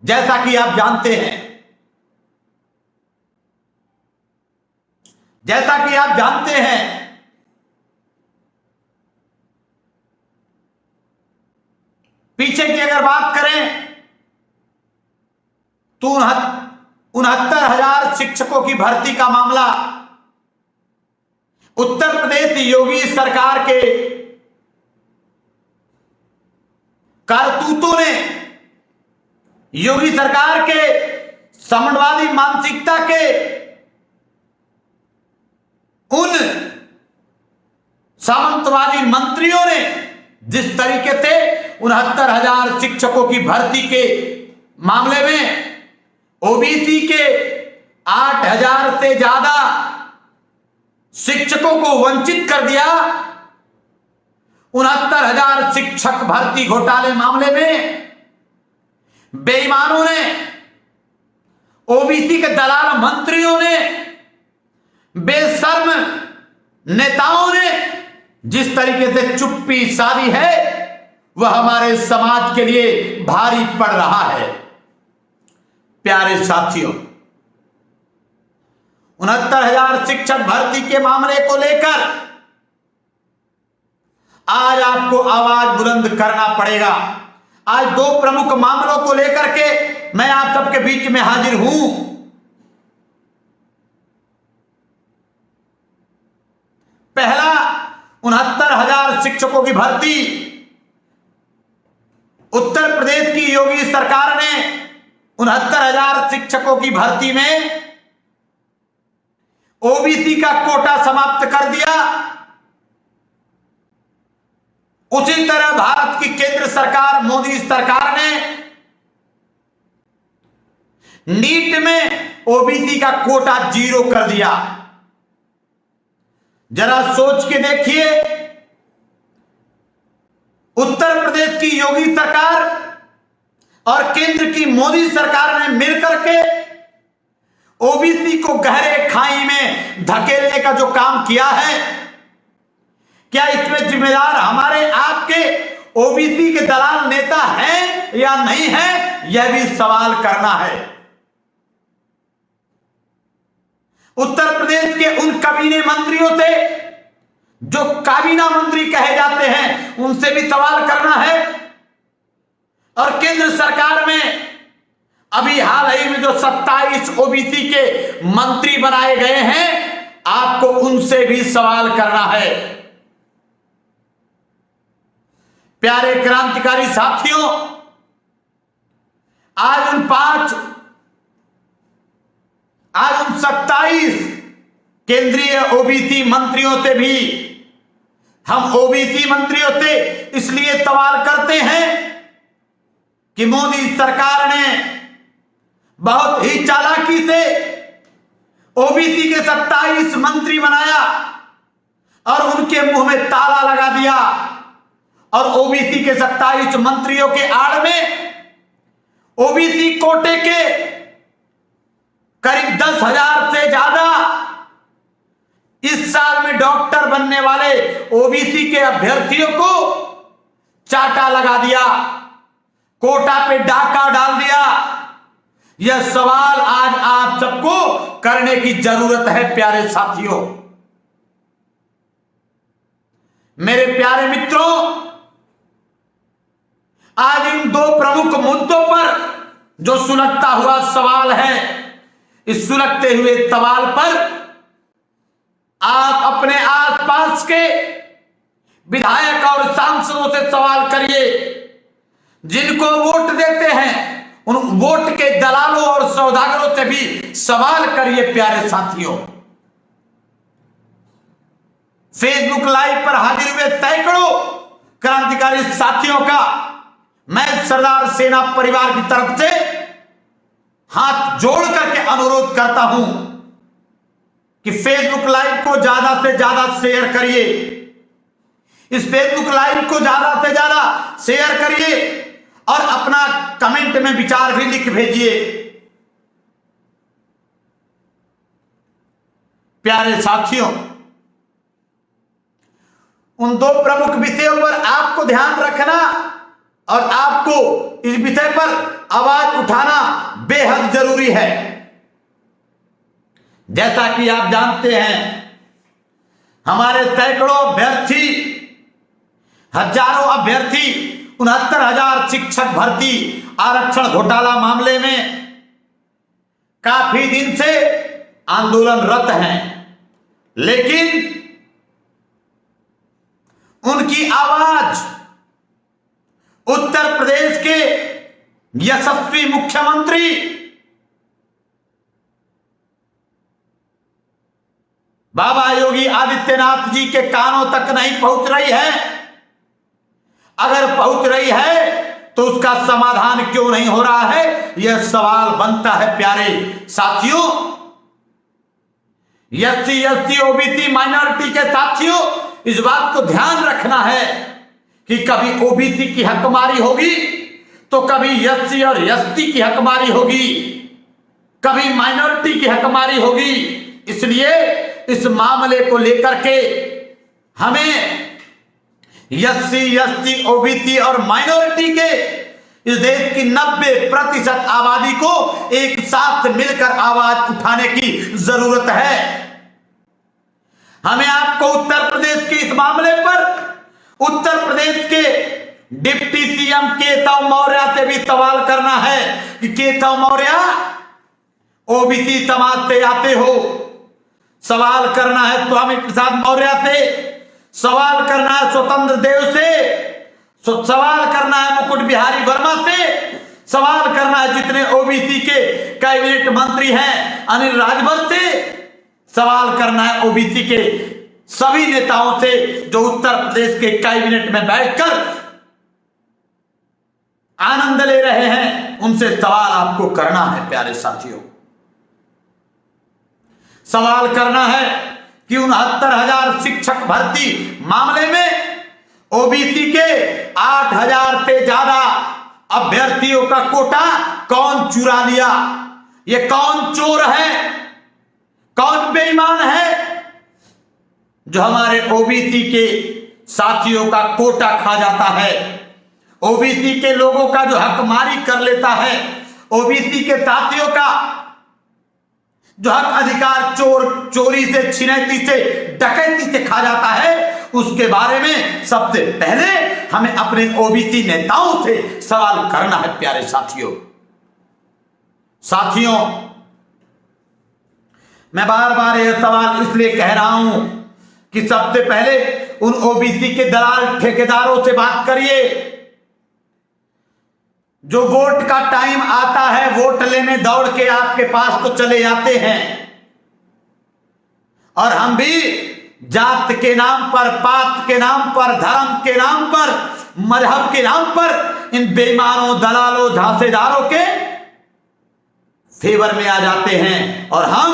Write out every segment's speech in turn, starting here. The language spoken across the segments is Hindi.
जैसा कि आप जानते हैं, पीछे की अगर बात करें तो 69,000 शिक्षकों की भर्ती का मामला उत्तर प्रदेश योगी सरकार के कारतूतों ने, योगी सरकार के साम्राज्यवादी मानसिकता के उन सामंतवादी मंत्रियों ने जिस तरीके से 69,000 शिक्षकों की भर्ती के मामले में ओबीसी के 8,000 से ज्यादा शिक्षकों को वंचित कर दिया, 69,000 शिक्षक भर्ती घोटाले मामले में बेईमानों ने, ओबीसी के दलाल मंत्रियों ने, बेशर्म नेताओं ने जिस तरीके से चुप्पी साधी है वह हमारे समाज के लिए भारी पड़ रहा है। प्यारे साथियों, 69,000 शिक्षक भर्ती के मामले को लेकर आज आपको आवाज बुलंद करना पड़ेगा। आज दो प्रमुख मामलों को लेकर के मैं आप सबके बीच में हाजिर हूं। पहला, 69,000 शिक्षकों की भर्ती, उत्तर प्रदेश की योगी सरकार ने 69,000 शिक्षकों की भर्ती में ओबीसी का कोटा समाप्त कर दिया। उसी तरह भारत की केंद्र सरकार, मोदी सरकार ने नीट में ओबीसी का कोटा 0 कर दिया। जरा सोच के देखिए, उत्तर प्रदेश की योगी सरकार और केंद्र की मोदी सरकार ने मिलकर के ओबीसी को गहरे खाई में धकेलने का जो काम किया है, क्या इसमें जिम्मेदार हमारे आपके ओबीसी के दलाल नेता हैं या नहीं हैं, यह भी सवाल करना है। उत्तर प्रदेश के उन काबीना मंत्रियों से जो काबीना मंत्री कहे जाते हैं उनसे भी सवाल करना है, और केंद्र सरकार में अभी हाल ही में जो 27 ओबीसी के मंत्री बनाए गए हैं, आपको उनसे भी सवाल करना है। प्यारे क्रांतिकारी साथियों, आज उन 27 केंद्रीय ओबीसी मंत्रियों से भी, हम ओबीसी मंत्रियों से इसलिए सवाल करते हैं कि मोदी सरकार ने बहुत ही चालाकी से ओबीसी के 27 मंत्री बनाया और उनके मुंह में ताला लगा दिया, और ओबीसी के 27 मंत्रियों के आड़ में ओबीसी कोटे के करीब 10,000 से ज्यादा इस साल में डॉक्टर बनने वाले ओबीसी के अभ्यर्थियों को चाटा लगा दिया, कोटा पे डाका डाल दिया। यह सवाल आज आप सबको करने की जरूरत है। प्यारे साथियों, मेरे प्यारे मित्रों, आज इन दो प्रमुख मुद्दों पर जो सुलगता हुआ सवाल है, इस सुलगते हुए सवाल पर आप अपने आसपास के विधायक और सांसदों से सवाल करिए, जिनको वोट देते हैं उन वोट के दलालों और सौदागरों से भी सवाल करिए। प्यारे साथियों, फेसबुक लाइव पर हाजिर हुए सैकड़ों क्रांतिकारी साथियों का मैं सरदार सेना परिवार की तरफ से हाथ जोड़ करके अनुरोध करता हूं कि फेसबुक लाइव को ज्यादा से ज्यादा शेयर करिए। इस फेसबुक लाइव को ज्यादा से ज्यादा शेयर करिए और अपना कमेंट में विचार भी लिख भेजिए। प्यारे साथियों, उन दो प्रमुख विषयों पर आपको ध्यान रखना और आपको इस विषय पर आवाज उठाना बेहद जरूरी है। जैसा कि आप जानते हैं, हमारे सैकड़ों अभ्यर्थी, हजारों अभ्यर्थी 69,000 शिक्षक भर्ती आरक्षण घोटाला मामले में काफी दिन से आंदोलनरत हैं, लेकिन उनकी आवाज उत्तर प्रदेश के यशस्वी मुख्यमंत्री बाबा योगी आदित्यनाथ जी के कानों तक नहीं पहुंच रही है। अगर पहुंच रही है तो उसका समाधान क्यों नहीं हो रहा है, यह सवाल बनता है। प्यारे साथियों, एससी एसटी ओबीसी माइनॉरिटी के साथियों, इस बात को ध्यान रखना है कि कभी ओबीसी की हकमारी होगी तो कभी एससी और एसटी की हकमारी होगी, कभी माइनॉरिटी की हकमारी होगी। इसलिए इस मामले को लेकर के हमें एससी एसटी ओबीसी और माइनॉरिटी के इस देश की 90% आबादी को एक साथ मिलकर आवाज उठाने की जरूरत है। हमें आपको उत्तर प्रदेश के इस मामले पर उत्तर प्रदेश के डिप्टी सीएम केशव मौर्य से भी सवाल करना है कि केशव मौर्य, ओबीसी समाज से आते हो, सवाल करना है स्वामी प्रसाद मौर्य से, सवाल करना है स्वतंत्र देव से, सवाल करना है मुकुट बिहारी वर्मा से, सवाल करना है जितने ओबीसी के कैबिनेट मंत्री हैं अनिल राजभर से, सवाल करना है ओबीसी के सभी नेताओं से जो उत्तर प्रदेश के कैबिनेट में बैठकर आनंद ले रहे हैं, उनसे सवाल आपको करना है। प्यारे साथियों, सवाल करना है कि 69,000 शिक्षक भर्ती मामले में ओबीसी के 8,000 से ज्यादा अभ्यर्थियों का कोटा कौन चुरा लिया? ये कौन चोर है, कौन बेईमान है जो हमारे ओबीसी के साथियों का कोटा खा जाता है, ओबीसी के लोगों का जो हकमारी कर लेता है, ओबीसी के साथियों का जो हक अधिकार चोरी से, छिनैती से, डकैती से खा जाता है, उसके बारे में सबसे पहले हमें अपने ओबीसी नेताओं से सवाल करना है। प्यारे साथियों, मैं बार बार यह सवाल इसलिए कह रहा हूं कि सबसे पहले उन ओबीसी के दलाल ठेकेदारों से बात करिए जो वोट का टाइम आता है वोट लेने दौड़ के आपके पास तो चले जाते हैं, और हम भी जात के नाम पर, पात के नाम पर, धर्म के नाम पर, मजहब के नाम पर इन बेईमानों, दलालों, झांसेदारों के फेवर में आ जाते हैं, और हम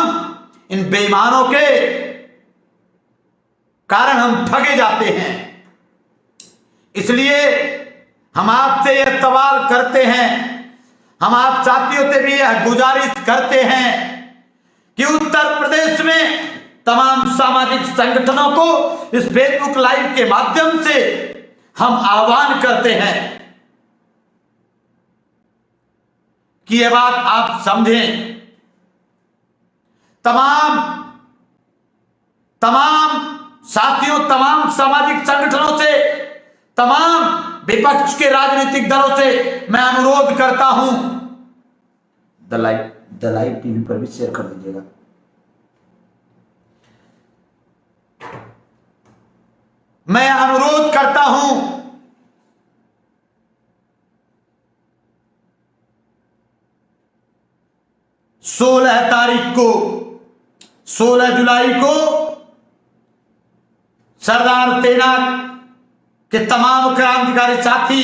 इन बेईमानों के कारण हम ठगे जाते हैं। इसलिए हम आपसे यह सवाल करते हैं, हम आप साथियों से भी यह गुजारिश करते हैं कि उत्तर प्रदेश में तमाम सामाजिक संगठनों को इस फेसबुक लाइव के माध्यम से हम आह्वान करते हैं कि यह बात आप समझें। तमाम साथियों, तमाम सामाजिक संगठनों से, तमाम विपक्ष के राजनीतिक दलों से मैं अनुरोध करता हूं, द लाइव टीवी पर भी शेयर कर दीजिएगा। मैं अनुरोध करता हूं 16 जुलाई को सरदार सेना के तमाम क्रांतिकारी साथी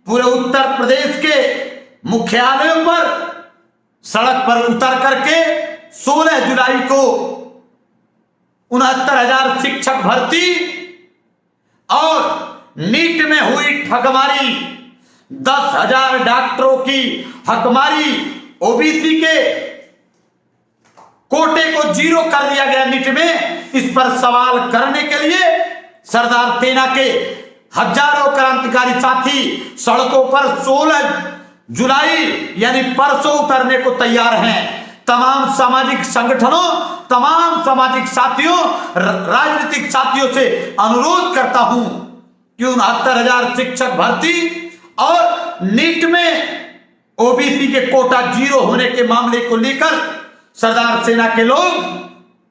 पूरे उत्तर प्रदेश के मुख्यालयों पर सड़क पर उतर करके 16 जुलाई को 69,000 शिक्षक भर्ती और नीट में हुई ठगमारी, 10,000 डॉक्टरों की हकमारी, ओबीसी के कोटे को जीरो कर दिया गया नीट में, इस पर सवाल करने के लिए सरदार सेना के हजारों क्रांतिकारी साथी सड़कों पर 16 जुलाई यानी परसों उतरने को तैयार हैं। तमाम सामाजिक संगठनों, तमाम सामाजिक साथियों, राजनीतिक साथियों से अनुरोध करता हूं कि 69,000 शिक्षक भर्ती और नीट में ओबीसी के कोटा 0 होने के मामले को लेकर सरदार सेना के लोग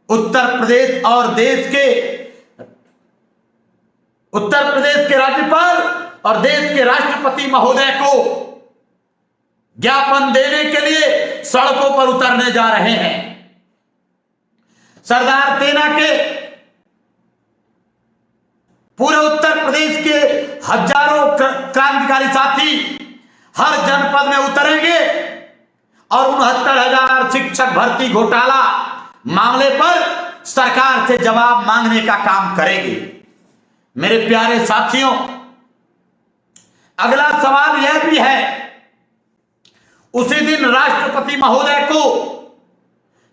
उत्तर प्रदेश के राज्यपाल और देश के राष्ट्रपति महोदय को ज्ञापन देने के लिए सड़कों पर उतरने जा रहे हैं। सरदार सेना के पूरे उत्तर प्रदेश के हजारों क्रांतिकारी साथी हर जनपद में उतरेंगे और 69,000 शिक्षक भर्ती घोटाला मामले पर सरकार से जवाब मांगने का काम करेंगे। मेरे प्यारे साथियों, अगला सवाल यह भी है, उसी दिन राष्ट्रपति महोदय को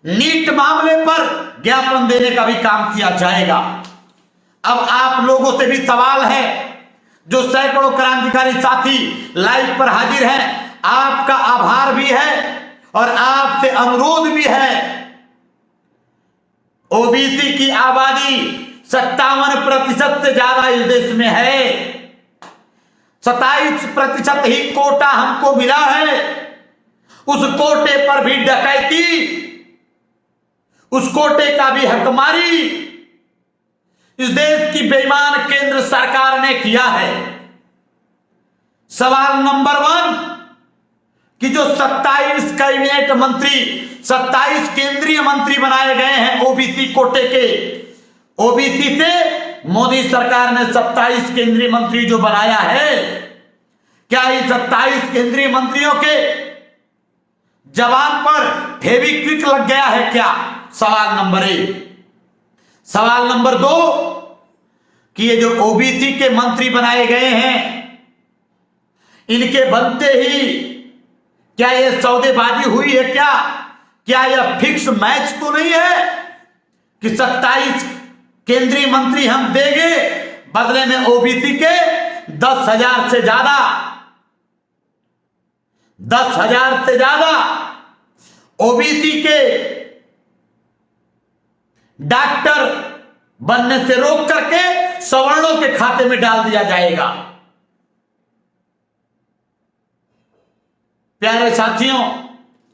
नीट मामले पर ज्ञापन देने का भी काम किया जाएगा। अब आप लोगों से भी सवाल है, जो सैकड़ों क्रांतिकारी साथी लाइव पर हाजिर हैं, आपका आभार भी है और आपसे अनुरोध भी है। ओबीसी की आबादी 57% से ज्यादा इस देश में है। 27% ही कोटा हमको मिला है। उस कोटे पर भी डकैती, उस कोटे का भी हकमारी इस देश की बेईमान केंद्र सरकार ने किया है। सवाल नंबर 1 कि जो 27 कैबिनेट मंत्री, 27 केंद्रीय मंत्री बनाए गए हैं ओबीसी कोटे के, ओबीसी से मोदी सरकार ने 27 केंद्रीय मंत्री जो बनाया है, क्या ये 27 केंद्रीय मंत्रियों के जवान पर फेविक्विक लग गया है क्या? सवाल नंबर 1। सवाल नंबर 2 कि ये जो ओबीसी के मंत्री बनाए गए हैं, इनके बनते ही क्या ये सौदेबाजी हुई है क्या? क्या यह फिक्स मैच तो नहीं है कि 27 केंद्रीय मंत्री हम देंगे, बदले में ओबीसी के 10,000 से ज्यादा, 10,000 से ज्यादा ओबीसी के डॉक्टर बनने से रोक करके सवर्णों के खाते में डाल दिया जाएगा। प्यारे साथियों,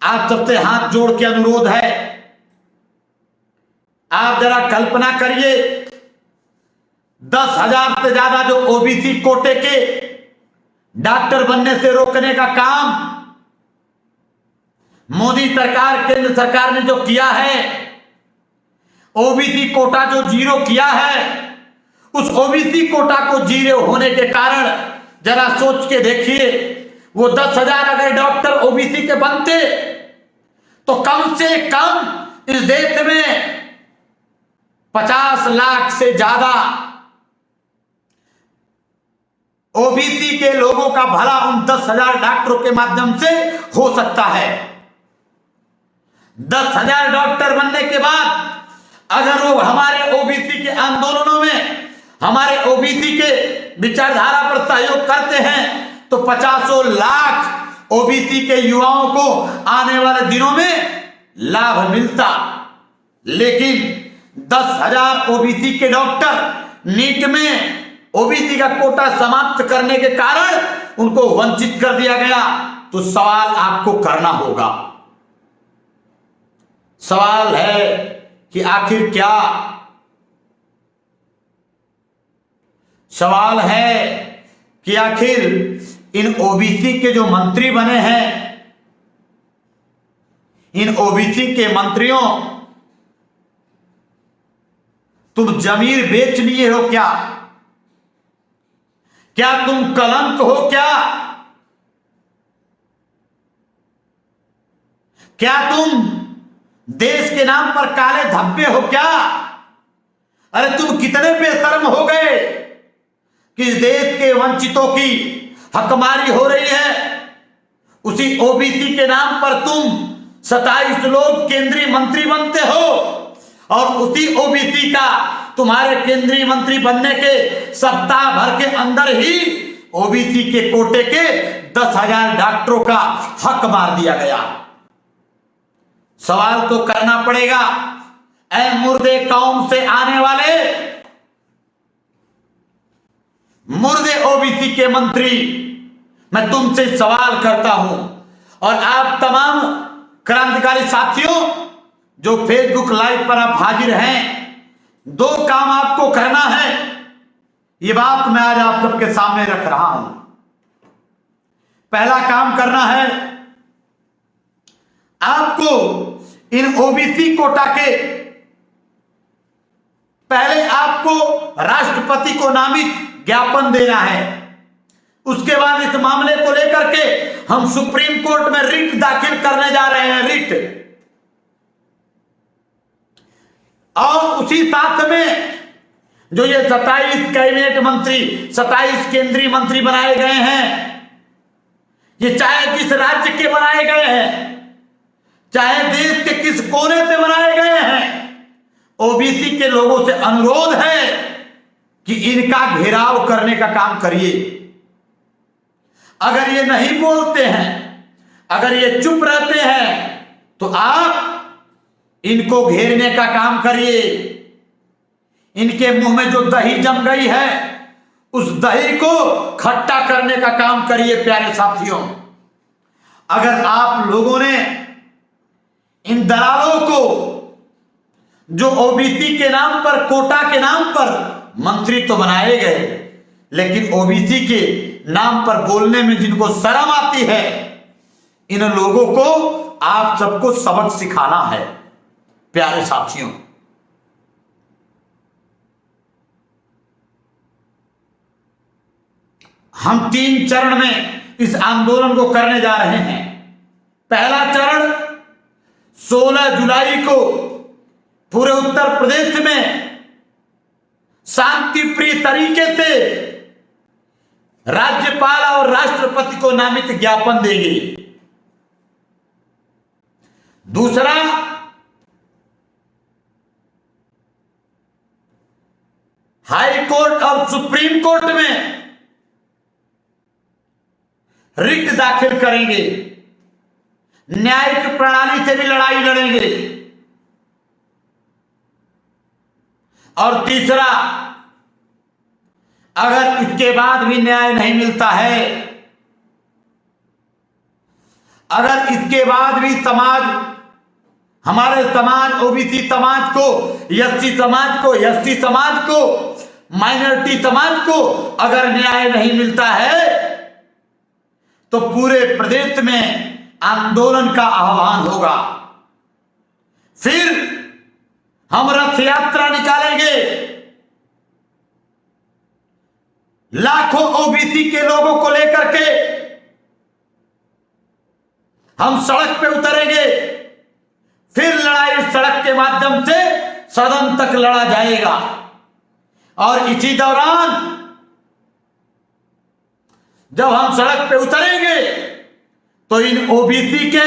आप सबसे हाथ जोड़ के अनुरोध है, आप जरा कल्पना करिए, 10,000 से ज्यादा जो ओबीसी कोटे के डॉक्टर बनने से रोकने का काम मोदी सरकार, केंद्र सरकार ने जो किया है, ओबीसी कोटा जो 0 किया है, उस ओबीसी कोटा को 0 होने के कारण जरा सोच के देखिए, वो 10,000 अगर डॉक्टर ओबीसी के बनते तो कम से कम इस देश में 50 लाख से ज्यादा ओबीसी के लोगों का भला उन 10,000 डॉक्टरों के माध्यम से हो सकता है। 10,000 डॉक्टर बनने के बाद अगर वो हमारे ओबीसी के आंदोलनों में, हमारे ओबीसी के विचारधारा पर सहयोग करते हैं, तो 50 लाख ओबीसी के युवाओं को आने वाले दिनों में लाभ मिलता। लेकिन 10,000 ओबीसी के डॉक्टर नीट में ओबीसी का कोटा समाप्त करने के कारण उनको वंचित कर दिया गया। तो सवाल आपको करना होगा, सवाल है कि आखिर क्या, सवाल है कि आखिर इन ओबीसी के जो मंत्री बने हैं, इन ओबीसी के मंत्रियों, तुम जमीर बेच लिए हो क्या? क्या तुम कलंक हो क्या? क्या तुम देश के नाम पर काले धब्बे हो क्या? अरे तुम कितने बेशर्म हो गए कि इस देश के वंचितों की हकमारी हो रही है। उसी ओबीसी के नाम पर तुम 27 लोग केंद्रीय मंत्री बनते हो और उसी ओबीसी का तुम्हारे केंद्रीय मंत्री बनने के सप्ताह भर के अंदर ही ओबीसी के कोटे के 10,000 डॉक्टरों का हक मार दिया गया। सवाल तो करना पड़ेगा, ऐ मुर्दे कौम से आने वाले, मुर्दे ओबीसी के मंत्री, मैं तुमसे सवाल करता हूं और आप तमाम क्रांतिकारी साथियों जो फेसबुक लाइव पर आप हाजिर हैं, 2 काम आपको करना है। ये बात मैं आज आप सबके सामने रख रहा हूं। पहला काम करना है, आपको इन ओबीसी कोटा के पहले आपको राष्ट्रपति को नामित ज्ञापन देना है। उसके बाद इस मामले को लेकर के हम सुप्रीम कोर्ट में रिट दाखिल करने जा रहे हैं, रिट। और उसी साथ में जो ये 27 कैबिनेट मंत्री, 27 केंद्रीय मंत्री बनाए गए हैं, ये चाहे किस राज्य के बनाए गए हैं, चाहे देश के किस कोने से बनाए गए हैं, ओबीसी के लोगों से अनुरोध है कि इनका घेराव करने का काम करिए। अगर ये नहीं बोलते हैं, अगर ये चुप रहते हैं, तो आप इनको घेरने का काम करिए। इनके मुंह में जो दही जम गई है, उस दही को खट्टा करने का काम करिए। प्यारे साथियों, अगर आप लोगों ने इन दलालों को जो ओबीसी के नाम पर, कोटा के नाम पर मंत्री तो बनाए गए, लेकिन ओबीसी के नाम पर बोलने में जिनको शर्म आती है, इन लोगों को आप सबको सबक सिखाना है। प्यारे साथियों, हम 3 चरण में इस आंदोलन को करने जा रहे हैं। पहला चरण 16 जुलाई को पूरे उत्तर प्रदेश में शांतिप्रिय तरीके से राज्यपाल और राष्ट्रपति को नामित ज्ञापन देंगे। दूसरा, हाई कोर्ट और सुप्रीम कोर्ट में रिट दाखिल करेंगे, न्यायिक प्रणाली से भी लड़ाई लड़ेंगे। और तीसरा, अगर इसके बाद भी न्याय नहीं मिलता है, अगर इसके बाद भी समाज, हमारे समाज, ओबीसी समाज को, एससी समाज को, एसटी समाज को, माइनॉरिटी समाज को अगर न्याय नहीं मिलता है, तो पूरे प्रदेश में आंदोलन का आह्वान होगा। फिर हम रथ यात्रा निकालेंगे, लाखों ओबीसी के लोगों को लेकर के हम सड़क पे उतरेंगे। फिर लड़ाई सड़क के माध्यम से सदन तक लड़ा जाएगा। और इसी दौरान जब हम सड़क पे उतरेंगे, तो इन ओबीसी के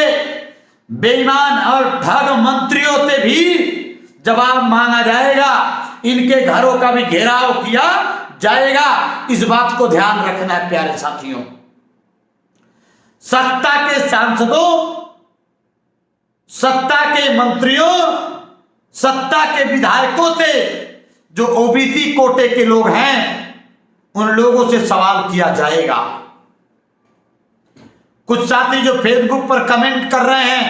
बेईमान और ठग मंत्रियों से भी जवाब मांगा जाएगा, इनके घरों का भी घेराव किया जाएगा। इस बात को ध्यान रखना है प्यारे साथियों। सत्ता के सांसदों, सत्ता के मंत्रियों, सत्ता के विधायकों से जो ओबीसी कोटे के लोग हैं, उन लोगों से सवाल किया जाएगा। कुछ साथी जो फेसबुक पर कमेंट कर रहे हैं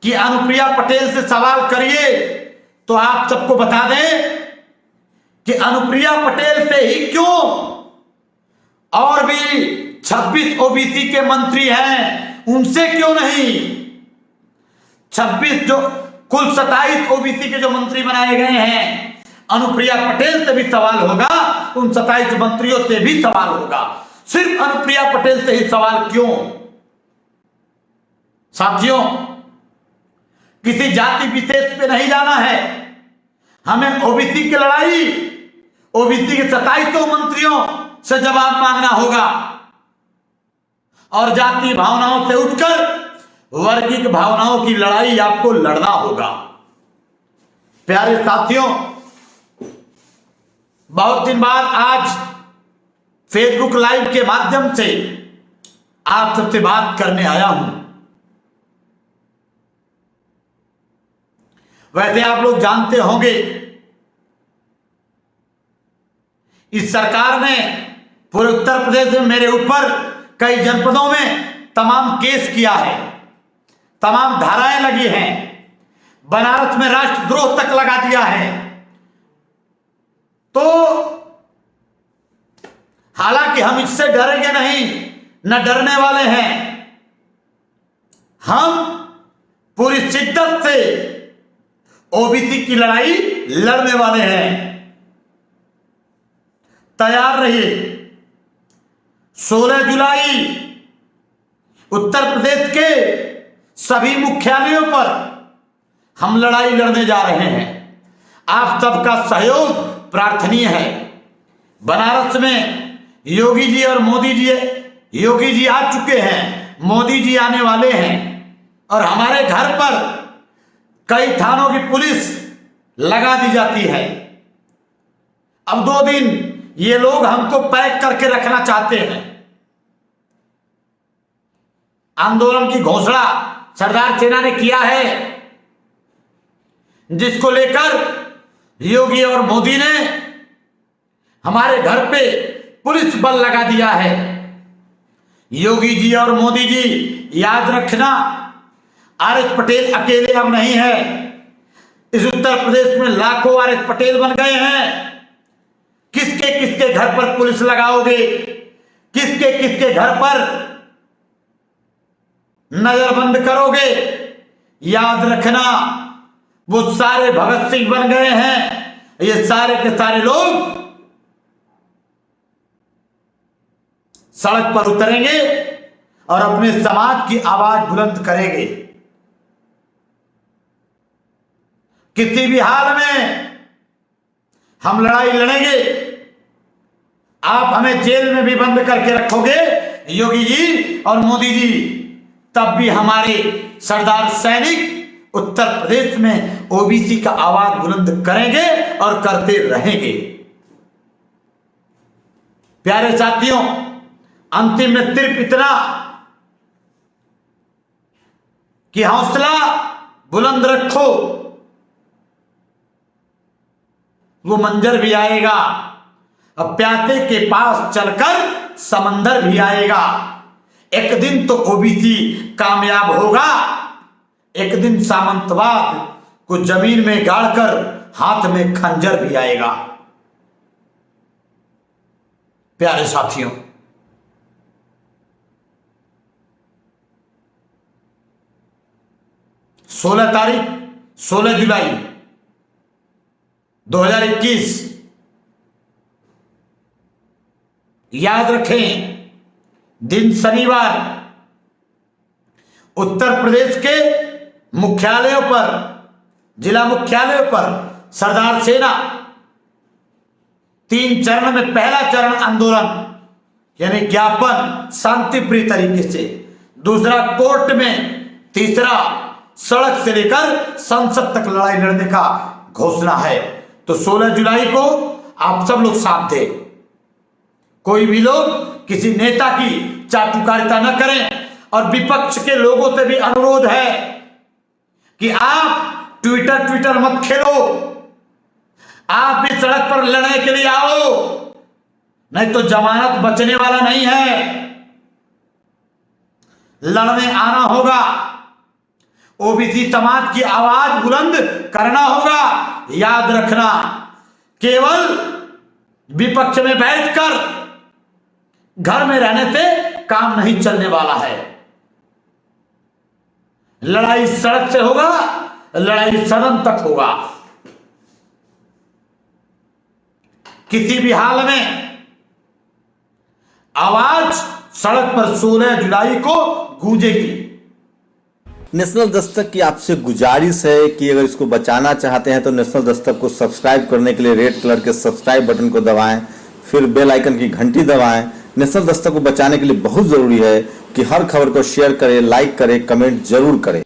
कि अनुप्रिया पटेल से सवाल करिए, तो आप सबको बता दें कि अनुप्रिया पटेल से ही क्यों, और भी 26 ओबीसी के मंत्री हैं, उनसे क्यों नहीं? 26 जो कुल 27 ओबीसी के जो मंत्री बनाए गए हैं, अनुप्रिया पटेल से भी सवाल होगा, उन 27 मंत्रियों से भी सवाल होगा। सिर्फ अनुप्रिया पटेल से ही सवाल क्यों? साथियों, किसी जाति विशेष पे नहीं जाना है। हमें ओबीसी की लड़ाई, ओबीसी के 27 मंत्रियों से जवाब मांगना होगा और जाति भावनाओं से उठकर वर्गिक भावनाओं की लड़ाई आपको लड़ना होगा। प्यारे साथियों, बहुत दिन बाद आज फेसबुक लाइव के माध्यम से आप सबसे बात करने आया हूं। वैसे आप लोग जानते होंगे, इस सरकार ने पूरे उत्तर प्रदेश में मेरे ऊपर कई जनपदों में तमाम केस किया है, तमाम धाराएं लगी हैं, बनारस में राष्ट्रद्रोह तक लगा दिया है। तो हालांकि हम इससे डरेंगे नहीं, न डरने वाले हैं। हम पूरी शिद्दत से ओबीसी की लड़ाई लड़ने वाले हैं। तैयार रहिए। 16 जुलाई उत्तर प्रदेश के सभी मुख्यालयों पर हम लड़ाई लड़ने जा रहे हैं। आप सबका सहयोग प्रार्थनीय है। बनारस में योगी जी और मोदी जी, योगी जी आ चुके हैं, मोदी जी आने वाले हैं, और हमारे घर पर कई थानों की पुलिस लगा दी जाती है। अब 2 दिन ये लोग हमको पैक करके रखना चाहते हैं। आंदोलन की घोषणा सरदार सेना ने किया है, जिसको लेकर योगी और मोदी ने हमारे घर पे पुलिस बल लगा दिया है। योगी जी और मोदी जी, याद रखना, आर.एस. पटेल अकेले अब नहीं है। इस उत्तर प्रदेश में लाखों आर.एस. पटेल बन गए हैं। किसके किसके घर पर पुलिस लगाओगे, किसके किसके घर पर नजरबंद करोगे? याद रखना, वो सारे भगत सिंह बन गए हैं। ये सारे के सारे लोग सड़क पर उतरेंगे और अपने समाज की आवाज बुलंद करेंगे। किसी भी हाल में हम लड़ाई लड़ेंगे। आप हमें जेल में भी बंद करके रखोगे योगी जी और मोदी जी, तब भी हमारे सरदार सैनिक उत्तर प्रदेश में ओबीसी का आवाज बुलंद करेंगे और करते रहेंगे। प्यारे साथियों, अंतिम में सिर्फ इतना कि हौसला बुलंद रखो। वो मंजर भी आएगा, अब प्यासे के पास चलकर समंदर भी आएगा। एक दिन तो ओबीसी कामयाब होगा, एक दिन सामंतवाद को जमीन में गाड़कर हाथ में खंजर भी आएगा। प्यारे साथियों, तारीख 16 जुलाई 2021, याद रखें, दिन शनिवार, उत्तर प्रदेश के मुख्यालयों पर, जिला मुख्यालयों पर सरदार सेना 3 चरण में, पहला चरण आंदोलन यानी ज्ञापन शांतिप्रिय तरीके से, दूसरा कोर्ट में, तीसरा सड़क से लेकर संसद तक लड़ाई लड़ने का घोषणा है। तो 16 जुलाई को आप सब लोग साथ दें। कोई भी लोग किसी नेता की चाटुकारिता न करें, और विपक्ष के लोगों से भी अनुरोध है कि आप ट्विटर मत खेलो, आप भी सड़क पर लड़ने के लिए आओ, नहीं तो जमानत बचने वाला नहीं है। लड़ने आना होगा, ओबीसी समाज की आवाज बुलंद करना होगा। याद रखना, केवल विपक्ष में बैठकर घर में रहने से काम नहीं चलने वाला है। लड़ाई सड़क से होगा, लड़ाई सदन तक होगा। किसी भी हाल में आवाज सड़क पर 16 जुलाई को गूंजेगी। नेशनल दस्तक की आपसे गुजारिश है कि अगर इसको बचाना चाहते हैं तो नेशनल दस्तक को सब्सक्राइब करने के लिए रेड कलर के सब्सक्राइब बटन को दबाएं, फिर बेल आइकन की घंटी दबाएं। नेशनल दस्तक को बचाने के लिए बहुत जरूरी है कि हर खबर को शेयर करें, लाइक करें, कमेंट जरूर करें।